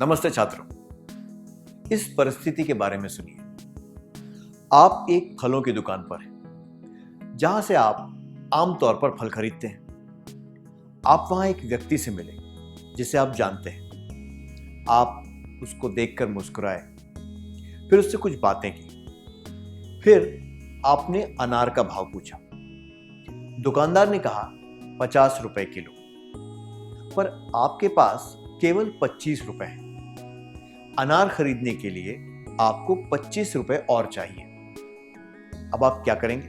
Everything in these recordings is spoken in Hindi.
नमस्ते छात्रों। इस परिस्थिति के बारे में सुनिए। आप एक फलों की दुकान पर हैं, जहां से आप आमतौर पर फल खरीदते हैं। आप वहां एक व्यक्ति से मिले जिसे आप जानते हैं। आप उसको देखकर मुस्कुराए, फिर उससे कुछ बातें की। फिर आपने अनार का भाव पूछा। दुकानदार ने कहा 50 रुपए किलो, पर आपके पास केवल 25 रुपए हैं। अनार खरीदने के लिए आपको 25 रुपए और चाहिए। अब आप क्या करेंगे?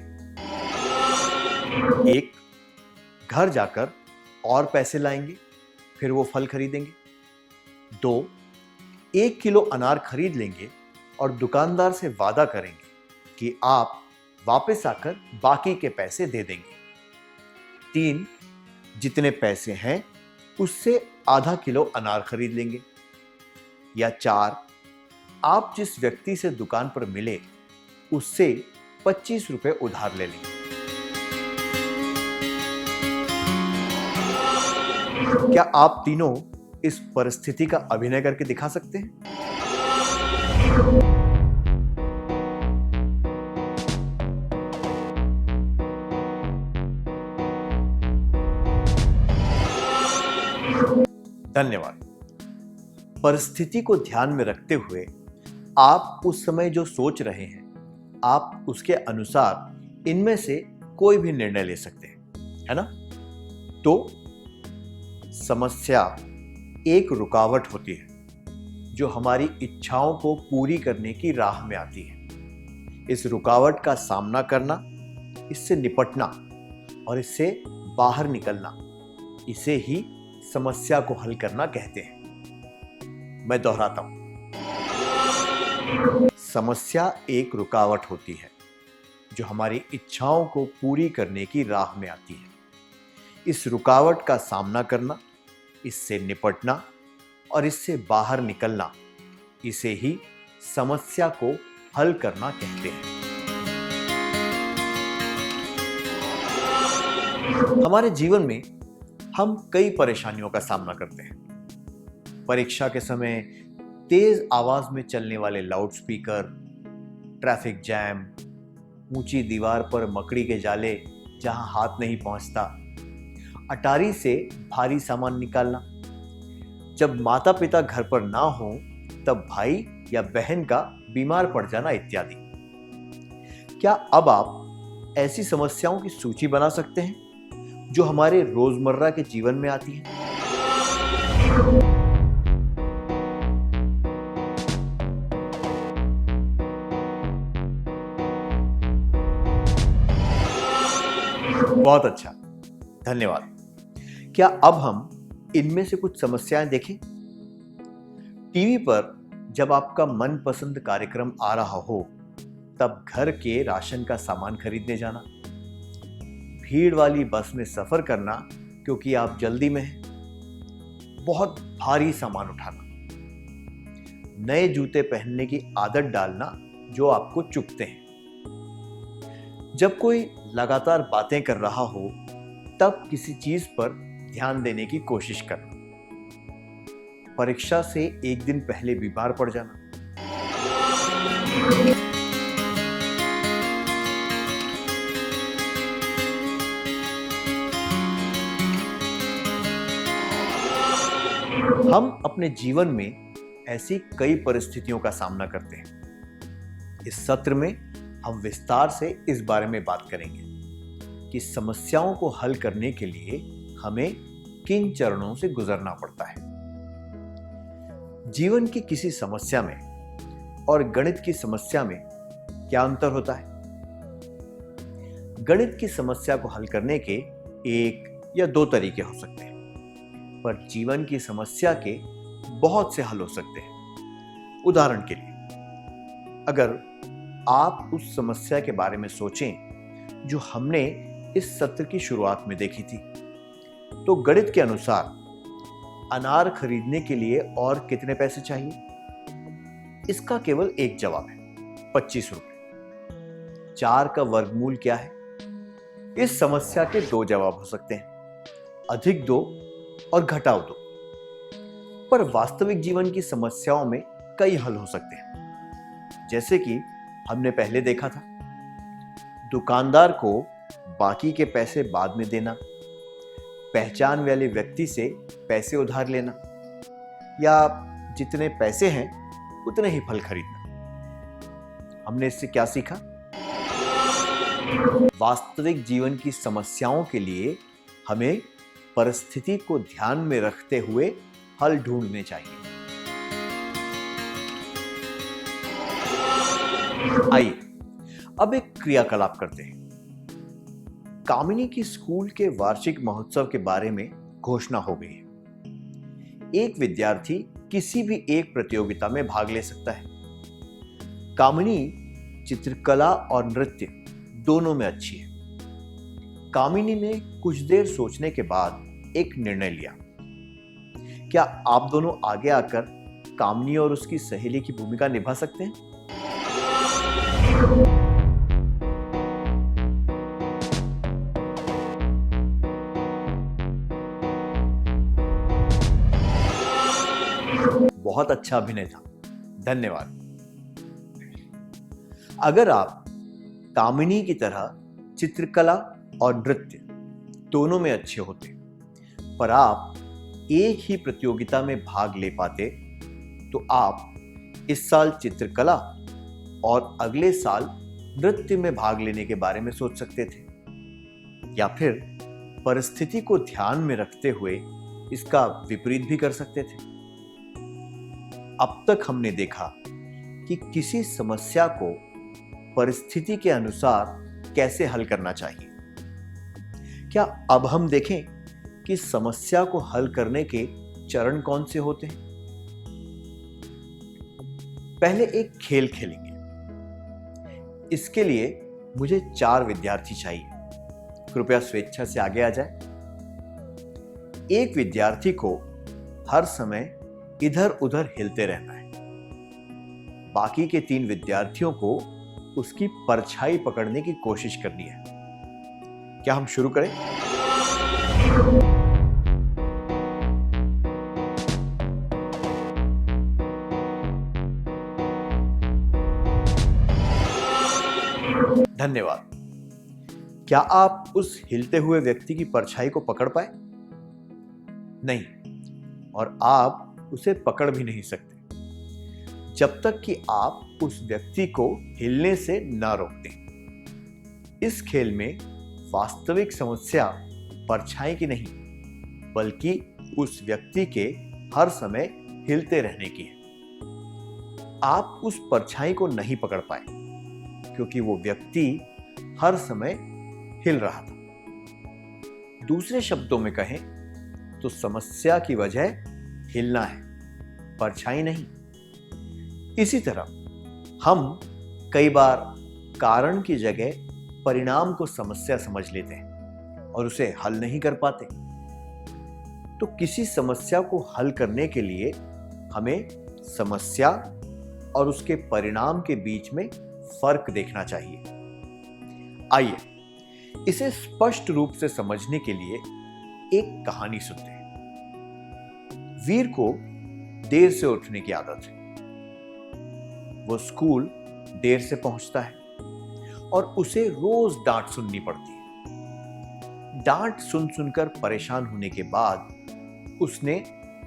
एक, घर जाकर और पैसे लाएंगे, फिर वो फल खरीदेंगे। दो, 1 किलो अनार खरीद लेंगे और दुकानदार से वादा करेंगे कि आप वापस आकर बाकी के पैसे दे देंगे। 3, जितने पैसे हैं उससे आधा किलो अनार खरीद लेंगे। या 4, आप जिस व्यक्ति से दुकान पर मिले उससे 25 रुपए उधार ले लेंगे। क्या आप तीनों इस परिस्थिति का अभिनय करके दिखा सकते हैं? धन्यवाद। परिस्थिति को ध्यान में रखते हुए आप उस समय जो सोच रहे हैं, आप उसके अनुसार इनमें से कोई भी निर्णय ले सकते हैं, है ना? तो समस्या एक रुकावट होती है जो हमारी इच्छाओं को पूरी करने की राह में आती है। इस रुकावट का सामना करना, इससे निपटना और इससे बाहर निकलना, इसे ही समस्या को हल करना कहते हैं। मैं दोहराता हूं, समस्या एक रुकावट होती है जो हमारी इच्छाओं को पूरी करने की राह में आती है। इस रुकावट का सामना करना, इससे निपटना और इससे बाहर निकलना, इसे ही समस्या को हल करना कहते हैं। हमारे जीवन में हम कई परेशानियों का सामना करते हैं। परीक्षा के समय तेज आवाज में चलने वाले लाउडस्पीकर, ट्रैफिक जैम, ऊंची दीवार पर मकड़ी के जाले जहां हाथ नहीं पहुंचता, अटारी से भारी सामान निकालना, जब माता पिता घर पर ना हो तब भाई या बहन का बीमार पड़ जाना इत्यादि। क्या अब आप ऐसी समस्याओं की सूची बना सकते हैं जो हमारे रोजमर्रा के जीवन में आती हैं? बहुत अच्छा, धन्यवाद। क्या अब हम इनमें से कुछ समस्याएं देखें? टीवी पर जब आपका मनपसंद कार्यक्रम आ रहा हो तब घर के राशन का सामान खरीदने जाना, भीड़ वाली बस में सफर करना क्योंकि आप जल्दी में हैं, बहुत भारी सामान उठाना, नए जूते पहनने की आदत डालना जो आपको चुभते हैं, जब कोई लगातार बातें कर रहा हो तब किसी चीज पर ध्यान देने की कोशिश करना, परीक्षा से एक दिन पहले बीमार पड़ जाना। हम अपने जीवन में ऐसी कई परिस्थितियों का सामना करते हैं। इस सत्र में हम विस्तार से इस बारे में बात करेंगे कि समस्याओं को हल करने के लिए हमें किन चरणों से गुजरना पड़ता है। जीवन की किसी समस्या में और गणित की समस्या में क्या अंतर होता है? गणित की समस्या को हल करने के 1 या 2 तरीके हो सकते हैं, पर जीवन की समस्या के बहुत से हल हो सकते हैं। उदाहरण के लिए, अगर आप उस समस्या के बारे में सोचें जो हमने इस सत्र की शुरुआत में देखी थी, तो गणित के अनुसार अनार खरीदने के लिए और कितने पैसे चाहिए? इसका केवल एक जवाब है, 25 रुपए। 4 का वर्गमूल क्या है? इस समस्या के 2 जवाब हो सकते हैं, अधिक 2 और घटाओ 2। पर वास्तविक जीवन की समस्याओं में कई हल हो सकते हैं। जैसे कि हमने पहले देखा था, दुकानदार को बाकी के पैसे बाद में देना, पहचान वाले व्यक्ति से पैसे उधार लेना, या जितने पैसे हैं उतने ही फल खरीदना। हमने इससे क्या सीखा? वास्तविक जीवन की समस्याओं के लिए हमें परिस्थिति को ध्यान में रखते हुए हल ढूंढने चाहिए। आइए अब एक क्रियाकलाप करते हैं। कामिनी की स्कूल के वार्षिक महोत्सव के बारे में घोषणा हो गई है। एक विद्यार्थी किसी भी एक प्रतियोगिता में भाग ले सकता है। कामिनी चित्रकला और नृत्य दोनों में अच्छी है। कामिनी ने कुछ देर सोचने के बाद एक निर्णय लिया। क्या आप दोनों आगे आकर कामिनी और उसकी सहेली की भूमिका निभा सकते हैं? बहुत अच्छा अभिनय था, धन्यवाद। अगर आप कामिनी की तरह चित्रकला और नृत्य दोनों में अच्छे होते, पर आप एक ही प्रतियोगिता में भाग ले पाते, तो आप इस साल चित्रकला और अगले साल नृत्य में भाग लेने के बारे में सोच सकते थे, या फिर परिस्थिति को ध्यान में रखते हुए इसका विपरीत भी कर सकते थे। अब तक हमने देखा कि किसी समस्या को परिस्थिति के अनुसार कैसे हल करना चाहिए। क्या अब हम देखें कि समस्या को हल करने के चरण कौन से होते हैं? पहले एक खेल खेलेंगे। इसके लिए मुझे 4 विद्यार्थी चाहिए। कृपया स्वेच्छा से आगे आ जाए। एक विद्यार्थी को हर समय इधर उधर हिलते रहना है। बाकी के 3 विद्यार्थियों को उसकी परछाई पकड़ने की कोशिश करनी है। क्या हम शुरू करें? धन्यवाद। क्या आप उस हिलते हुए व्यक्ति की परछाई को पकड़ पाए? नहीं, और आप उसे पकड़ भी नहीं सकते जब तक कि आप उस व्यक्ति को हिलने से ना रोक दें। इस खेल में वास्तविक समस्या परछाई की नहीं, बल्कि उस व्यक्ति के हर समय हिलते रहने की है। आप उस परछाई को नहीं पकड़ पाए क्योंकि वो व्यक्ति हर समय हिल रहा था। दूसरे शब्दों में कहें तो समस्या की वजह हिलना है, परछाई नहीं। इसी तरह हम कई बार कारण की जगह परिणाम को समस्या समझ लेते हैं और उसे हल नहीं कर पाते। तो किसी समस्या को हल करने के लिए हमें समस्या और उसके परिणाम के बीच में फर्क देखना चाहिए। आइए इसे स्पष्ट रूप से समझने के लिए एक कहानी सुनते हैं। वीर को देर से उठने की आदत है। वो स्कूल देर से पहुंचता है और उसे रोज डांट सुननी पड़ती है। डांट सुन सुनकर परेशान होने के बाद उसने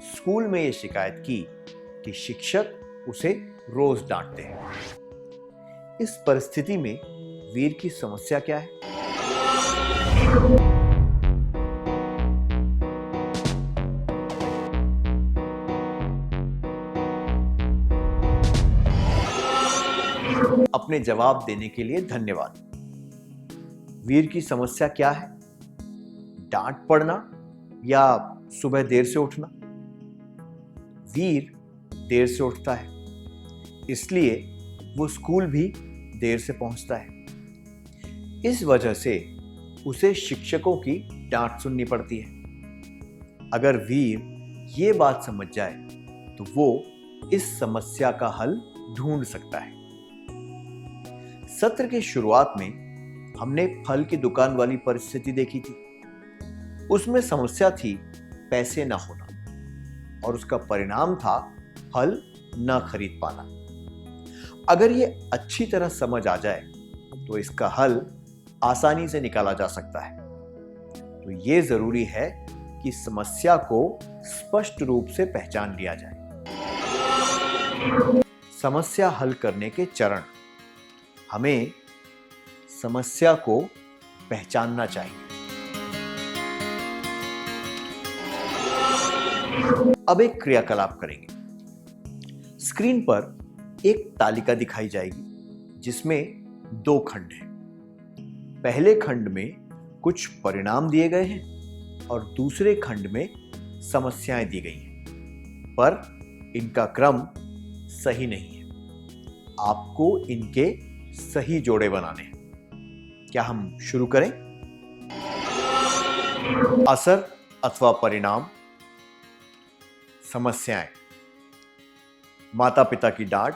स्कूल में यह शिकायत की कि शिक्षक उसे रोज डांटते हैं। इस परिस्थिति में वीर की समस्या क्या है? अपने जवाब देने के लिए धन्यवाद। वीर की समस्या क्या है? डांट पड़ना या सुबह देर से उठना? वीर देर से उठता है, इसलिए वो स्कूल भी देर से पहुंचता है। इस वजह से उसे शिक्षकों की डांट सुननी पड़ती है। अगर वीर ये बात समझ जाए तो वो इस समस्या का हल ढूंढ सकता है। सत्र की शुरुआत में हमने फल की दुकान वाली परिस्थिति देखी थी। उसमें समस्या थी पैसे ना होना। और उसका परिणाम था फल न खरीद पाना। अगर ये अच्छी तरह समझ आ जाए तो इसका हल आसानी से निकाला जा सकता है। तो ये जरूरी है कि समस्या को स्पष्ट रूप से पहचान लिया जाए। समस्या हल करने के चरण। हमें समस्या को पहचानना चाहिए। अब एक क्रियाकलाप करेंगे। स्क्रीन पर एक तालिका दिखाई जाएगी जिसमें 2 खंड हैं। पहले खंड में कुछ परिणाम दिए गए हैं और दूसरे खंड में समस्याएं दी गई हैं, पर इनका क्रम सही नहीं है। आपको इनके सही जोड़े बनाने हैं। क्या हम शुरू करें? असर अथवा परिणाम, समस्याएं, माता पिता की डांट,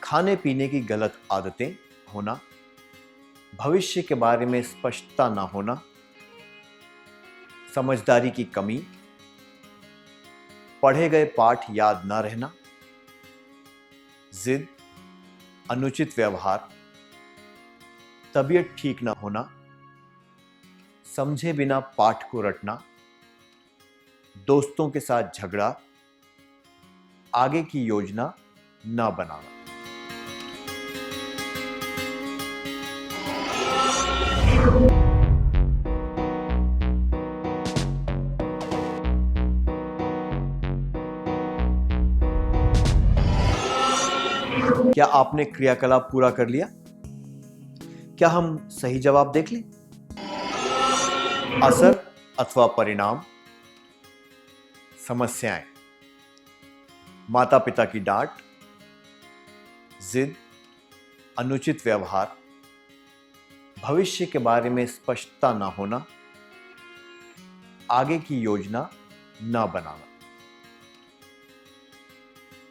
खाने पीने की गलत आदतें होना, भविष्य के बारे में स्पष्टता न होना, समझदारी की कमी, पढ़े गए पाठ याद न रहना, जिद, अनुचित व्यवहार, तबीयत ठीक न होना, समझे बिना पाठ को रटना, दोस्तों के साथ झगड़ा, आगे की योजना न बनाना। क्या आपने क्रियाकलाप पूरा कर लिया? क्या हम सही जवाब देख लें? असर अथवा परिणाम, समस्याएं, माता पिता की डांट, जिद, अनुचित व्यवहार, भविष्य के बारे में स्पष्टता न होना, आगे की योजना न बनाना,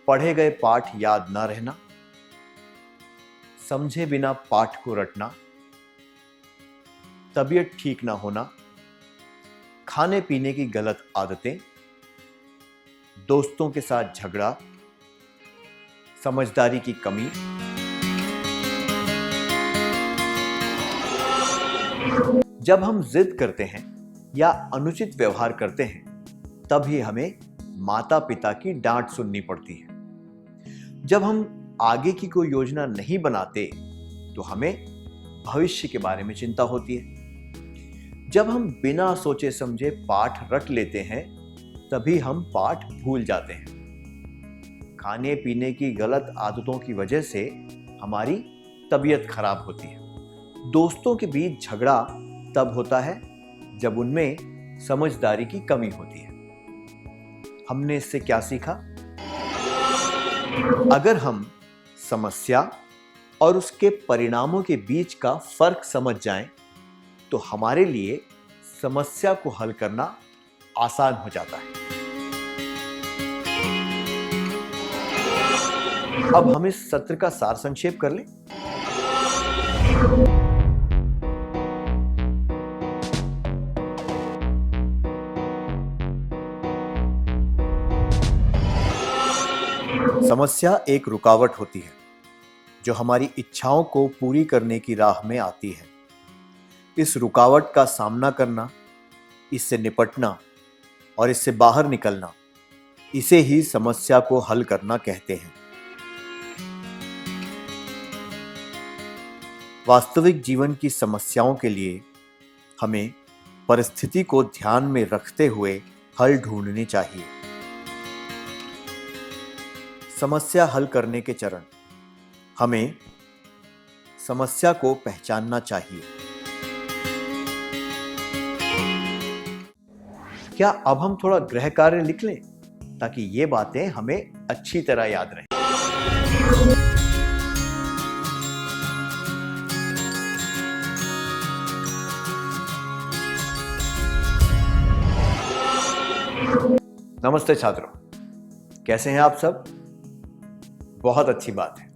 पढ़े गए पाठ याद न रहना, समझे बिना पाठ को रटना, तबीयत ठीक न होना, खाने पीने की गलत आदतें, दोस्तों के साथ झगड़ा, समझदारी की कमी, जब हम जिद करते हैं या अनुचित व्यवहार करते हैं तभी हमें माता पिता की डांट सुननी पड़ती है। जब हम आगे की कोई योजना नहीं बनाते तो हमें भविष्य के बारे में चिंता होती है। जब हम बिना सोचे समझे पाठ रट लेते हैं तभी हम पाठ भूल जाते हैं। खाने पीने की गलत आदतों की वजह से हमारी तबीयत खराब होती है। दोस्तों के बीच झगड़ा तब होता है जब उनमें समझदारी की कमी होती है। हमने इससे क्या सीखा? अगर हम समस्या और उसके परिणामों के बीच का फर्क समझ जाएं, तो हमारे लिए समस्या को हल करना आसान हो जाता है। अब हम इस सत्र का सार संक्षेप कर लें। समस्या एक रुकावट होती है जो हमारी इच्छाओं को पूरी करने की राह में आती है। इस रुकावट का सामना करना, इससे निपटना और इससे बाहर निकलना, इसे ही समस्या को हल करना कहते हैं। वास्तविक जीवन की समस्याओं के लिए हमें परिस्थिति को ध्यान में रखते हुए हल ढूंढने चाहिए। समस्या हल करने के चरण। हमें समस्या को पहचानना चाहिए। क्या अब हम थोड़ा गृह कार्य लिख लें ताकि ये बातें हमें अच्छी तरह याद रहें। नमस्ते छात्रों, कैसे हैं आप सब? बहुत अच्छी बात है।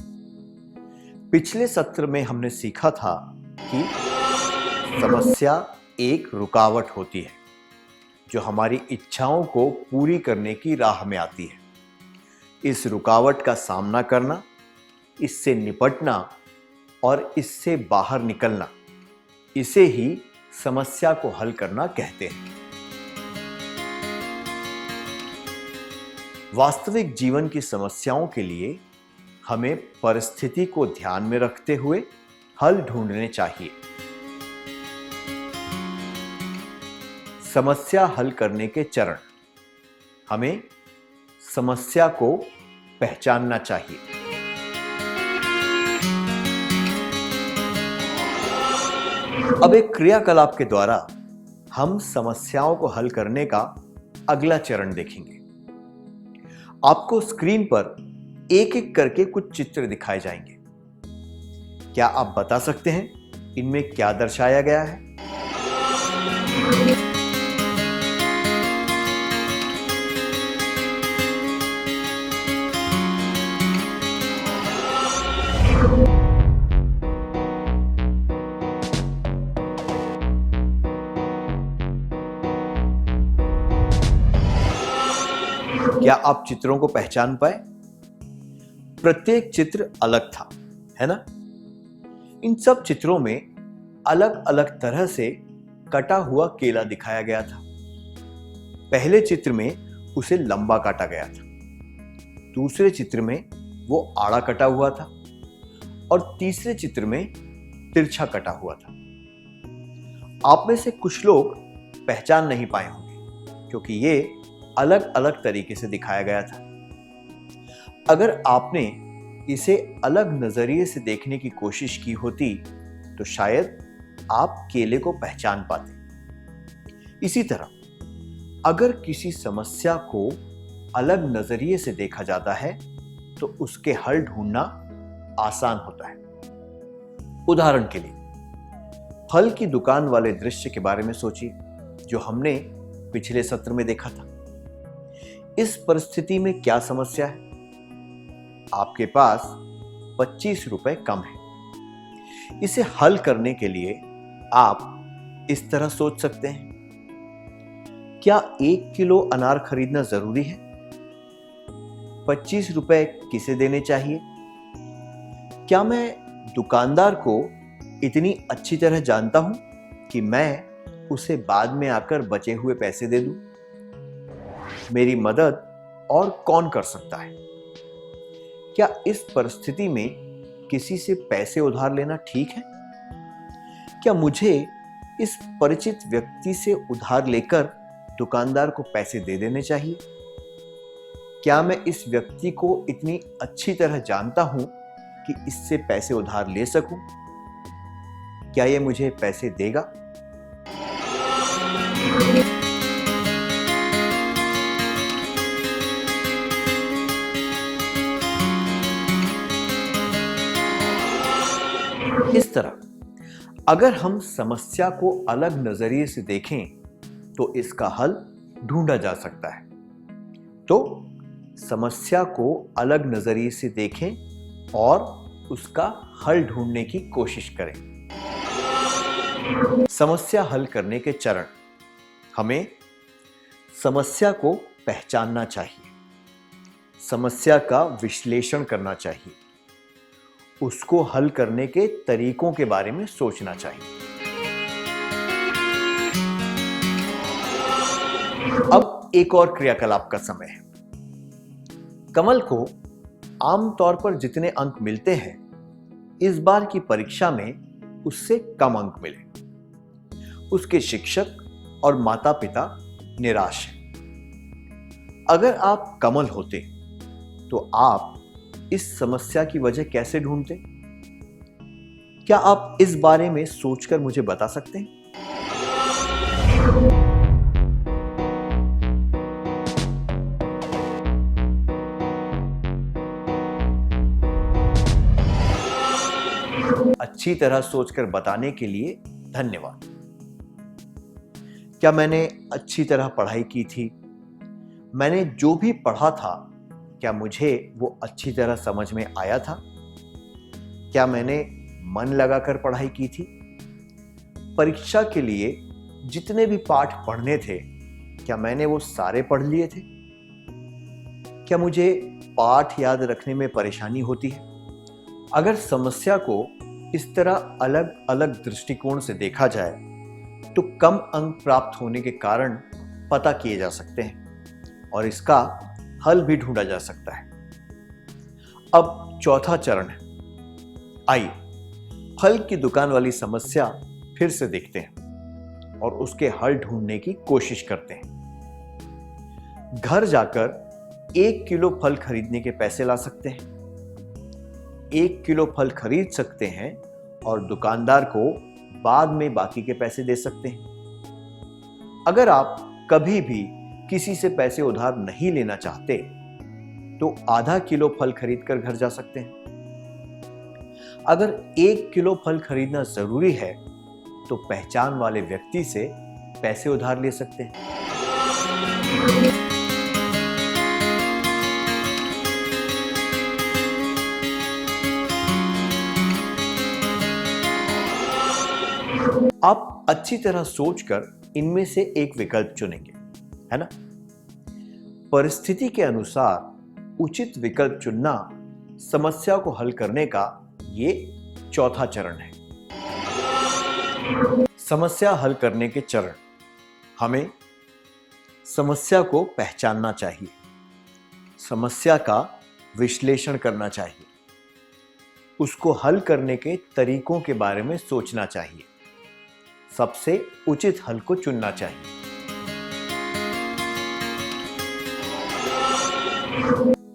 पिछले सत्र में हमने सीखा था कि समस्या एक रुकावट होती है जो हमारी इच्छाओं को पूरी करने की राह में आती है। इस रुकावट का सामना करना, इससे निपटना और इससे बाहर निकलना, इसे ही समस्या को हल करना कहते हैं। वास्तविक जीवन की समस्याओं के लिए हमें परिस्थिति को ध्यान में रखते हुए हल ढूंढने चाहिए। समस्या हल करने के चरण: हमें समस्या को पहचानना चाहिए। अब एक क्रियाकलाप के द्वारा हम समस्याओं को हल करने का अगला चरण देखेंगे। आपको स्क्रीन पर एक एक करके कुछ चित्र दिखाए जाएंगे। क्या आप बता सकते हैं इनमें क्या दर्शाया गया है? क्या आप चित्रों को पहचान पाए? प्रत्येक चित्र अलग था, है ना? इन सब चित्रों में अलग अलग तरह से कटा हुआ केला दिखाया गया था। पहले चित्र में उसे लंबा काटा गया था, दूसरे चित्र में वो आड़ा कटा हुआ था और तीसरे चित्र में तिरछा कटा हुआ था। आप में से कुछ लोग पहचान नहीं पाए होंगे क्योंकि ये अलग अलग तरीके से दिखाया गया था। अगर आपने इसे अलग नजरिए से देखने की कोशिश की होती तो शायद आप केले को पहचान पाते। इसी तरह अगर किसी समस्या को अलग नजरिए से देखा जाता है तो उसके हल ढूंढना आसान होता है। उदाहरण के लिए फल की दुकान वाले दृश्य के बारे में सोचिए जो हमने पिछले सत्र में देखा था। इस परिस्थिति में क्या समस्या है? आपके पास 25 रुपए कम है। इसे हल करने के लिए आप इस तरह सोच सकते हैं, क्या 1 किलो अनार खरीदना जरूरी है? 25 रुपए किसे देने चाहिए? क्या मैं दुकानदार को इतनी अच्छी तरह जानता हूं कि मैं उसे बाद में आकर बचे हुए पैसे दे दूं? मेरी मदद और कौन कर सकता है? क्या इस परिस्थिति में किसी से पैसे उधार लेना ठीक है? क्या मुझे इस परिचित व्यक्ति से उधार लेकर दुकानदार को पैसे दे देने चाहिए? क्या मैं इस व्यक्ति को इतनी अच्छी तरह जानता हूं कि इससे पैसे उधार ले सकूं? क्या यह मुझे पैसे देगा? इस तरह अगर हम समस्या को अलग नजरिए से देखें तो इसका हल ढूंढा जा सकता है। तो समस्या को अलग नजरिए से देखें और उसका हल ढूंढने की कोशिश करें। समस्या हल करने के चरण: हमें समस्या को पहचानना चाहिए, समस्या का विश्लेषण करना चाहिए, उसको हल करने के तरीकों के बारे में सोचना चाहिए। अब एक और क्रियाकलाप का समय है। कमल को आमतौर पर जितने अंक मिलते हैं इस बार की परीक्षा में उससे कम अंक मिले। उसके शिक्षक और माता पिता निराश हैं। अगर आप कमल होते तो आप इस समस्या की वजह कैसे ढूंढते? क्या आप इस बारे में सोचकर मुझे बता सकते हैं? अच्छी तरह सोचकर बताने के लिए धन्यवाद। क्या मैंने अच्छी तरह पढ़ाई की थी? मैंने जो भी पढ़ा था क्या मुझे वो अच्छी तरह समझ में आया था? क्या मैंने मन लगाकर पढ़ाई की थी? परीक्षा के लिए जितने भी पाठ पढ़ने थे क्या मैंने वो सारे पढ़ लिए थे? क्या मुझे पाठ याद रखने में परेशानी होती है? अगर समस्या को इस तरह अलग अलग दृष्टिकोण से देखा जाए तो कम अंक प्राप्त होने के कारण पता किए जा सकते हैं और इसका हल भी ढूंढा जा सकता है। अब चौथा चरण है। आइए फल की दुकान वाली समस्या फिर से देखते हैं और उसके हल ढूंढने की कोशिश करते हैं। घर जाकर 1 किलो फल खरीदने के पैसे ला सकते हैं। 1 किलो फल खरीद सकते हैं और दुकानदार को बाद में बाकी के पैसे दे सकते हैं। अगर आप कभी भी किसी से पैसे उधार नहीं लेना चाहते तो आधा किलो फल खरीदकर घर जा सकते हैं। अगर 1 किलो फल खरीदना जरूरी है तो पहचान वाले व्यक्ति से पैसे उधार ले सकते हैं। आप अच्छी तरह सोचकर इनमें से एक विकल्प चुनेंगे, है ना? परिस्थिति के अनुसार उचित विकल्प चुनना समस्या को हल करने का ये चौथा चरण है। समस्या हल करने के चरण। हमें समस्या को पहचानना चाहिए, समस्या का विश्लेषण करना चाहिए, उसको हल करने के तरीकों के बारे में सोचना चाहिए, सबसे उचित हल को चुनना चाहिए।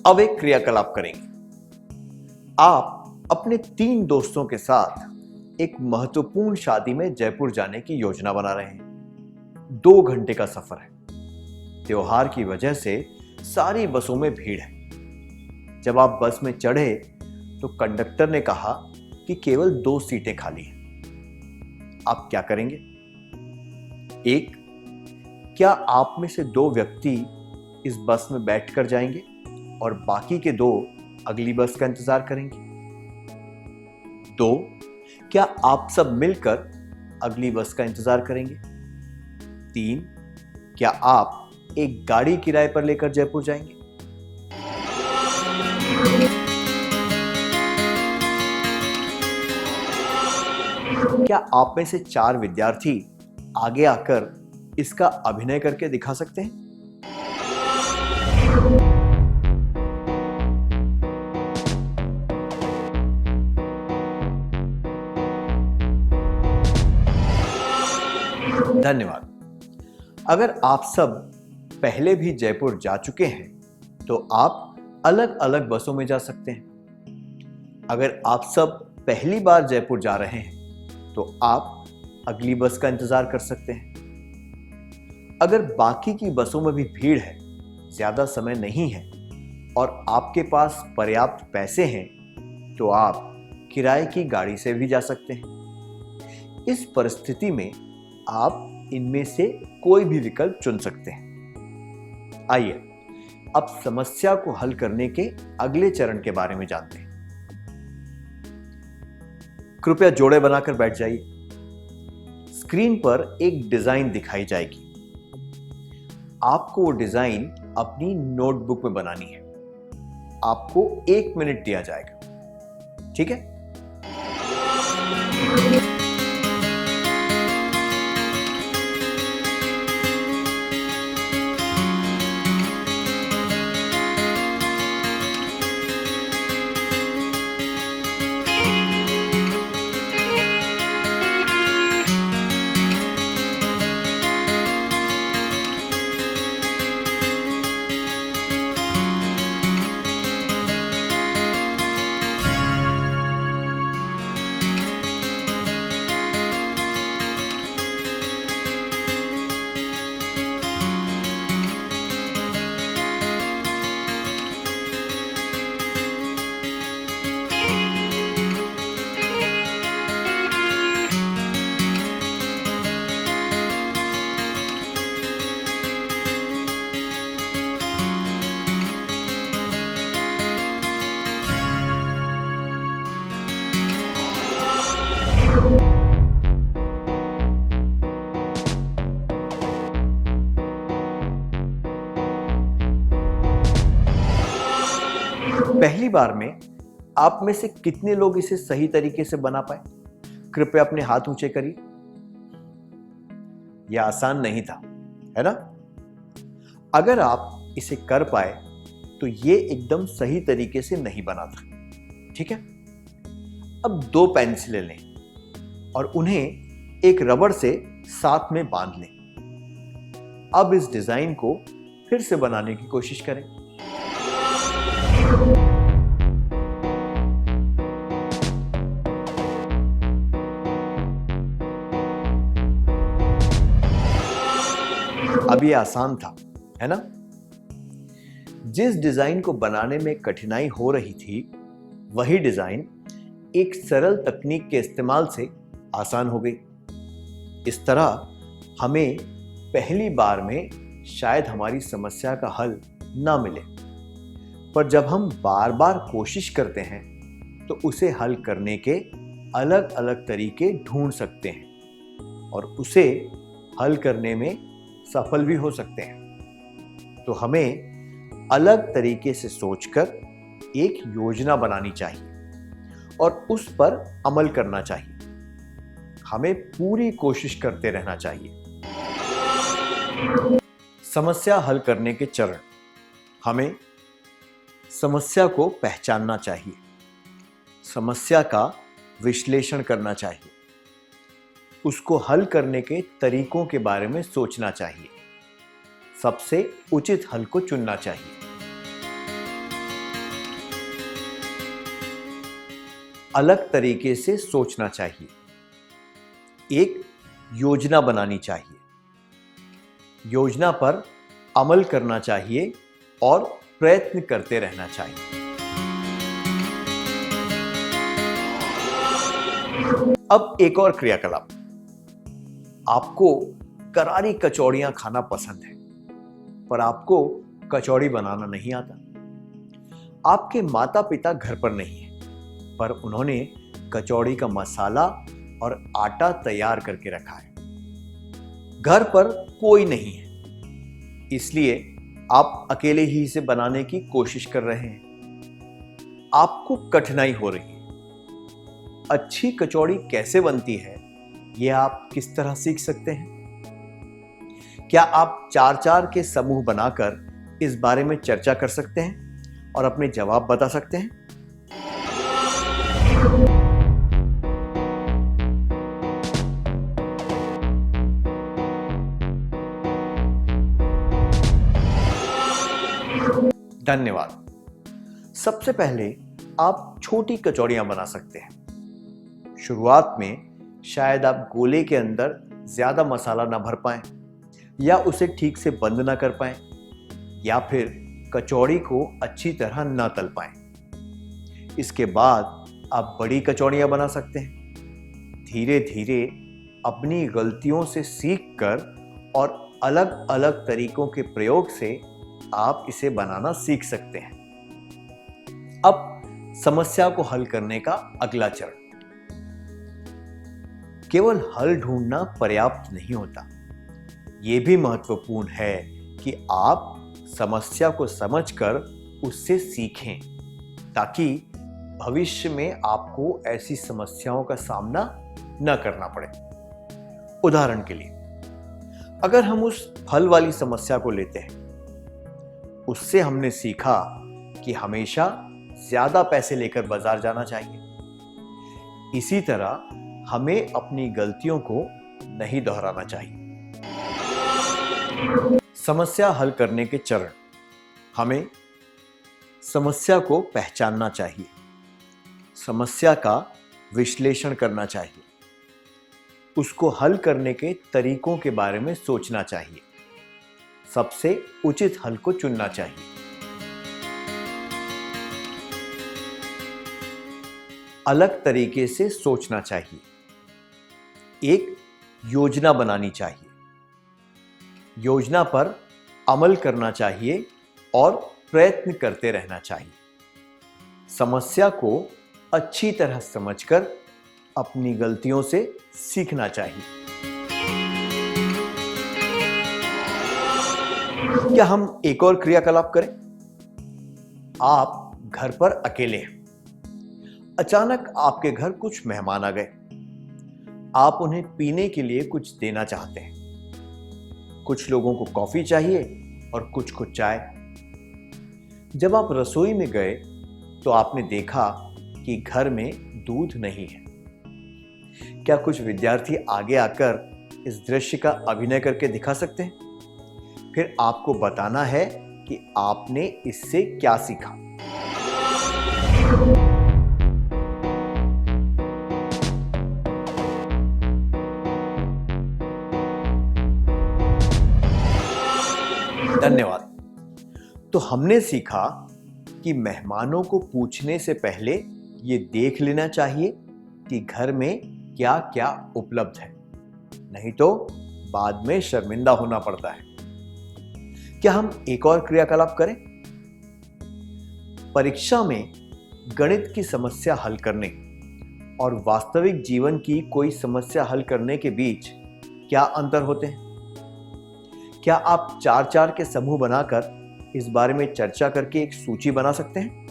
अब एक क्रियाकलाप करेंगे। आप अपने 3 दोस्तों के साथ एक महत्वपूर्ण शादी में जयपुर जाने की योजना बना रहे हैं। 2 घंटे का सफर है। त्योहार की वजह से सारी बसों में भीड़ है। जब आप बस में चढ़े तो कंडक्टर ने कहा कि केवल 2 सीटें खाली हैं। आप क्या करेंगे? 1, क्या आप में से 2 व्यक्ति इस बस में बैठकर जाएंगे और बाकी के 2 अगली बस का इंतजार करेंगे? 2, क्या आप सब मिलकर अगली बस का इंतजार करेंगे? 3, क्या आप एक गाड़ी किराए पर लेकर जयपुर जाएंगे? क्या आप में से 4 विद्यार्थी आगे आकर इसका अभिनय करके दिखा सकते हैं? धन्यवाद। अगर आप सब पहले भी जयपुर जा चुके हैं तो आप अलग अलग बसों में जा सकते हैं। अगर आप सब पहली बार जयपुर जा रहे हैं तो आप अगली बस का इंतजार कर सकते हैं। अगर बाकी की बसों में भी भीड़ है, ज्यादा समय नहीं है और आपके पास पर्याप्त पैसे हैं तो आप किराए की गाड़ी से भी जा सकते हैं। इस परिस्थिति में आप इनमें से कोई भी विकल्प चुन सकते हैं। आइए अब समस्या को हल करने के अगले चरण के बारे में जानते हैं। कृपया जोड़े बनाकर बैठ जाइए। स्क्रीन पर एक डिजाइन दिखाई जाएगी। आपको वो डिजाइन अपनी नोटबुक में बनानी है। आपको 1 मिनट दिया जाएगा, ठीक है? पहली बार में आप में से कितने लोग इसे सही तरीके से बना पाए? कृपया अपने हाथ ऊंचे करिए। यह आसान नहीं था, है ना? अगर आप इसे कर पाए तो यह एकदम सही तरीके से नहीं बना था। ठीक है? अब 2 पेंसिलें लें और उन्हें एक रबड़ से साथ में बांध लें। अब इस डिजाइन को फिर से बनाने की कोशिश करें। अब ये आसान था, है ना? जिस डिजाइन को बनाने में कठिनाई हो रही थी, वही डिजाइन एक सरल तकनीक के इस्तेमाल से आसान हो गई। इस तरह हमें पहली बार में शायद हमारी समस्या का हल ना मिले, पर जब हम बार बार कोशिश करते हैं तो उसे हल करने के अलग अलग तरीके ढूंढ सकते हैं और उसे हल करने में सफल भी हो सकते हैं। तो हमें अलग तरीके से सोचकर एक योजना बनानी चाहिए और उस पर अमल करना चाहिए। हमें पूरी कोशिश करते रहना चाहिए। समस्या हल करने के चरण। हमें समस्या को पहचानना चाहिए, समस्या का विश्लेषण करना चाहिए, उसको हल करने के तरीकों के बारे में सोचना चाहिए, सबसे उचित हल को चुनना चाहिए। अलग तरीके से सोचना चाहिए, एक योजना बनानी चाहिए, योजना पर अमल करना चाहिए और प्रयत्न करते रहना चाहिए। अब एक और क्रियाकलाप। आपको करारी कचौड़ियां खाना पसंद है, पर आपको कचौड़ी बनाना नहीं आता। आपके माता पिता घर पर नहीं है, पर उन्होंने कचौड़ी का मसाला और आटा तैयार करके रखा है। घर पर कोई नहीं है, इसलिए आप अकेले ही इसे बनाने की कोशिश कर रहे हैं। आपको कठिनाई हो रही है। अच्छी कचौड़ी कैसे बनती है, यह आप किस तरह सीख सकते हैं? क्या आप 4-4 के समूह बनाकर इस बारे में चर्चा कर सकते हैं और अपने जवाब बता सकते हैं? धन्यवाद। सबसे पहले आप छोटी कचौड़ियां बना सकते हैं। शुरुआत में शायद आप गोले के अंदर ज्यादा मसाला ना भर पाएं, या उसे ठीक से बंद ना कर पाएं, या फिर कचौड़ी को अच्छी तरह ना तल पाएं। इसके बाद आप बड़ी कचौड़ियां बना सकते हैं। धीरे धीरे अपनी गलतियों से सीखकर और अलग अलग तरीकों के प्रयोग से आप इसे बनाना सीख सकते हैं। अब समस्या को हल करने का अगला चरण। केवल हल ढूंढना पर्याप्त नहीं होता। यह भी महत्वपूर्ण है कि आप समस्या को समझकर उससे सीखें, ताकि भविष्य में आपको ऐसी समस्याओं का सामना न करना पड़े। उदाहरण के लिए, अगर हम उस फल वाली समस्या को लेते हैं, उससे हमने सीखा कि हमेशा ज्यादा पैसे लेकर बाजार जाना चाहिए। इसी तरह हमें अपनी गलतियों को नहीं दोहराना चाहिए। समस्या हल करने के चरण। हमें समस्या को पहचानना चाहिए, समस्या का विश्लेषण करना चाहिए, उसको हल करने के तरीकों के बारे में सोचना चाहिए, सबसे उचित हल को चुनना चाहिए। अलग तरीके से सोचना चाहिए, एक योजना बनानी चाहिए, योजना पर अमल करना चाहिए और प्रयत्न करते रहना चाहिए। समस्या को अच्छी तरह समझकर अपनी गलतियों से सीखना चाहिए। क्या हम एक और क्रियाकलाप करें? आप घर पर अकेले हैं। अचानक आपके घर कुछ मेहमान आ गए। आप उन्हें पीने के लिए कुछ देना चाहते हैं। कुछ लोगों को कॉफी चाहिए और कुछ को चाय। जब आप रसोई में गए तो आपने देखा कि घर में दूध नहीं है। क्या कुछ विद्यार्थी आगे आकर इस दृश्य का अभिनय करके दिखा सकते हैं? फिर आपको बताना है कि आपने इससे क्या सीखा। धन्यवाद। तो हमने सीखा कि मेहमानों को पूछने से पहले ये देख लेना चाहिए कि घर में क्या क्या उपलब्ध है, नहीं तो बाद में शर्मिंदा होना पड़ता है। क्या हम एक और क्रियाकलाप करें? परीक्षा में गणित की समस्या हल करने और वास्तविक जीवन की कोई समस्या हल करने के बीच क्या अंतर होते हैं? क्या आप 4-4 के समूह बनाकर इस बारे में चर्चा करके एक सूची बना सकते हैं?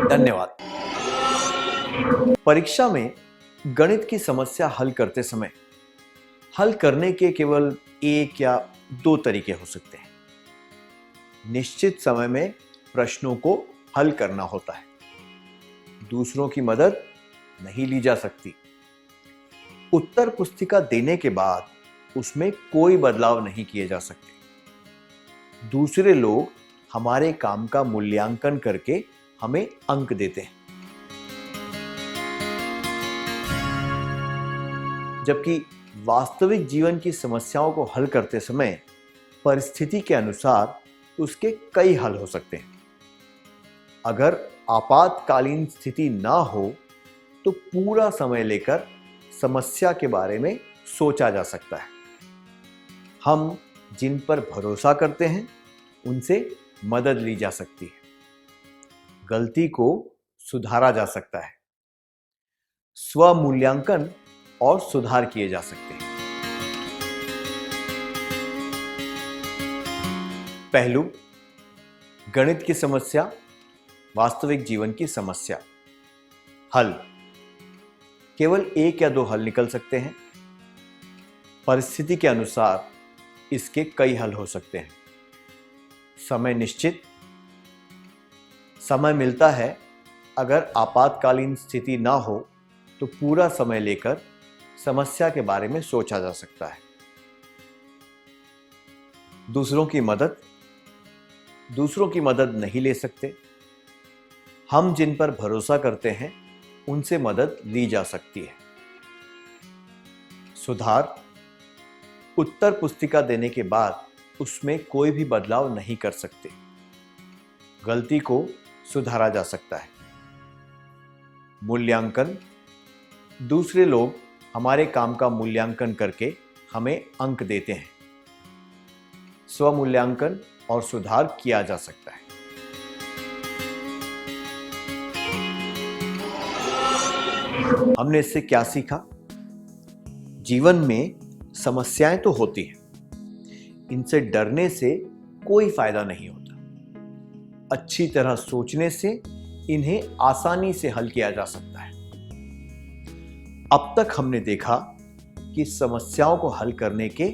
धन्यवाद। परीक्षा में गणित की समस्या हल करते समय हल करने के केवल एक या दो तरीके हो सकते हैं। निश्चित समय में प्रश्नों को हल करना होता है। दूसरों की मदद नहीं ली जा सकती। उत्तर पुस्तिका देने के बाद उसमें कोई बदलाव नहीं किए जा सकते। दूसरे लोग हमारे काम का मूल्यांकन करके हमें अंक देते हैं। जबकि वास्तविक जीवन की समस्याओं को हल करते समय परिस्थिति के अनुसार उसके कई हल हो सकते हैं। अगर आपातकालीन स्थिति ना हो तो पूरा समय लेकर समस्या के बारे में सोचा जा सकता है। हम जिन पर भरोसा करते हैं उनसे मदद ली जा सकती है। गलती को सुधारा जा सकता है। स्वमूल्यांकन और सुधार किए जा सकते हैं। पहलू, गणित की समस्या, वास्तविक जीवन की समस्या। हल, केवल एक या दो हल निकल सकते हैं। परिस्थिति के अनुसार इसके कई हल हो सकते हैं। समय निश्चित, समय मिलता है। अगर आपातकालीन स्थिति ना हो तो पूरा समय लेकर समस्या के बारे में सोचा जा सकता है। दूसरों की मदद, दूसरों की मदद नहीं ले सकते। हम जिन पर भरोसा करते हैं उनसे मदद ली जा सकती है। सुधार, उत्तर पुस्तिका देने के बाद उसमें कोई भी बदलाव नहीं कर सकते। गलती को सुधारा जा सकता है। मूल्यांकन, दूसरे लोग हमारे काम का मूल्यांकन करके हमें अंक देते हैं। स्वमूल्यांकन और सुधार किया जा सकता है। हमने इससे क्या सीखा? जीवन में समस्याएं तो होती हैं, इनसे डरने से कोई फायदा नहीं होता। अच्छी तरह सोचने से इन्हें आसानी से हल किया जा सकता है। अब तक हमने देखा कि समस्याओं को हल करने के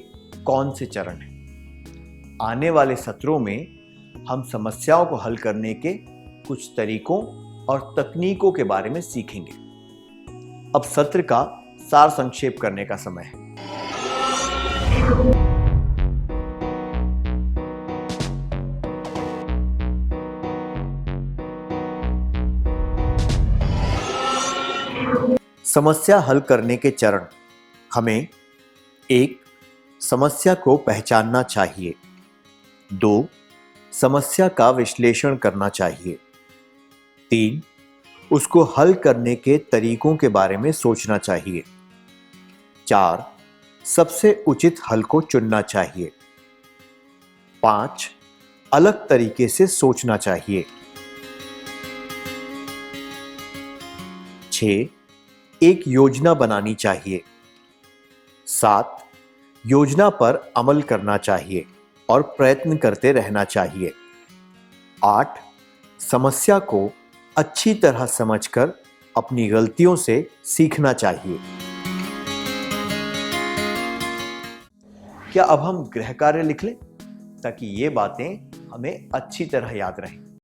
कौन से चरण हैं। आने वाले सत्रों में हम समस्याओं को हल करने के कुछ तरीकों और तकनीकों के बारे में सीखेंगे। अब सत्र का सार संक्षेप करने का समय है। समस्या हल करने के चरण। हमें 1. समस्या को पहचानना चाहिए। 2. समस्या का विश्लेषण करना चाहिए। 3. उसको हल करने के तरीकों के बारे में सोचना चाहिए। 4. सबसे उचित हल को चुनना चाहिए। 5. अलग तरीके से सोचना चाहिए। 6. एक योजना बनानी चाहिए। 7. योजना पर अमल करना चाहिए और प्रयत्न करते रहना चाहिए। 8. समस्या को अच्छी तरह समझकर अपनी गलतियों से सीखना चाहिए। क्या अब हम गृह कार्य लिख लें ताकि ये बातें हमें अच्छी तरह याद रहें?